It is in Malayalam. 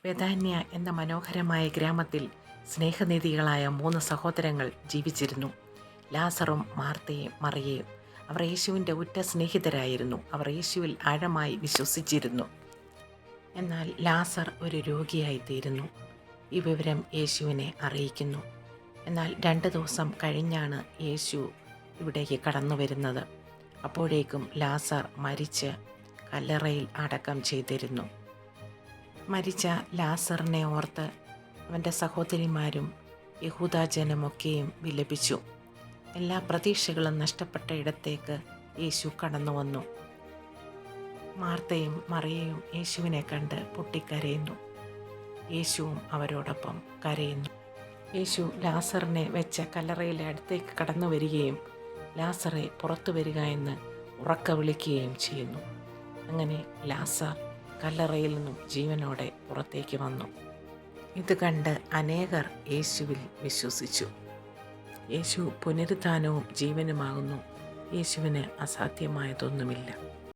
ബെഥാന്യ എന്ന മനോഹരമായ ഗ്രാമത്തിൽ സ്നേഹനിധികളായ 3 സഹോദരങ്ങൾ ജീവിച്ചിരുന്നു. ലാസറും മാർത്തയും മറിയയും. അവർ യേശുവിൻ്റെ ഉറ്റ സ്നേഹിതരായിരുന്നു. അവർ യേശുവിൽ ആഴമായി വിശ്വസിച്ചിരുന്നു. എന്നാൽ ലാസർ ഒരു രോഗിയായിത്തീരുന്നു. ഈ വിവരം യേശുവിനെ അറിയിക്കുന്നു. എന്നാൽ 2 ദിവസം കഴിഞ്ഞാണ് യേശു ഇവിടേക്ക് കടന്നു വരുന്നത്. അപ്പോഴേക്കും ലാസർ മരിച്ച് കല്ലറയിൽ അടക്കം ചെയ്തിരുന്നു. മരിച്ച ലാസറിനെ ഓർത്ത് അവൻ്റെ സഹോദരിമാരും യഹൂദാജനമൊക്കെയും വിലപിച്ചു. എല്ലാ പ്രതീക്ഷകളും നഷ്ടപ്പെട്ട ഇടത്തേക്ക് യേശു കടന്നു വന്നു. മാർത്തയും മറിയയും യേശുവിനെ കണ്ട് പൊട്ടിക്കരയുന്നു. യേശുവും അവരോടൊപ്പം കരയുന്നു. യേശു ലാസറിനെ വെച്ച കല്ലറയിലെ അടുത്തേക്ക് കടന്നു വരികയും ലാസറെ പുറത്തു വരിക എന്ന് ഉറക്കെ വിളിക്കുകയും ചെയ്യുന്നു. അങ്ങനെ ലാസർ കല്ലറയിൽ നിന്നും ജീവനോടെ പുറത്തേക്ക് വന്നു. ഇത് കണ്ട് അനേകർ യേശുവിൽ വിശ്വസിച്ചു. യേശു പുനരുത്ഥാനവും ജീവനുമാകുന്നു. യേശുവിന് അസാധ്യമായതൊന്നുമില്ല.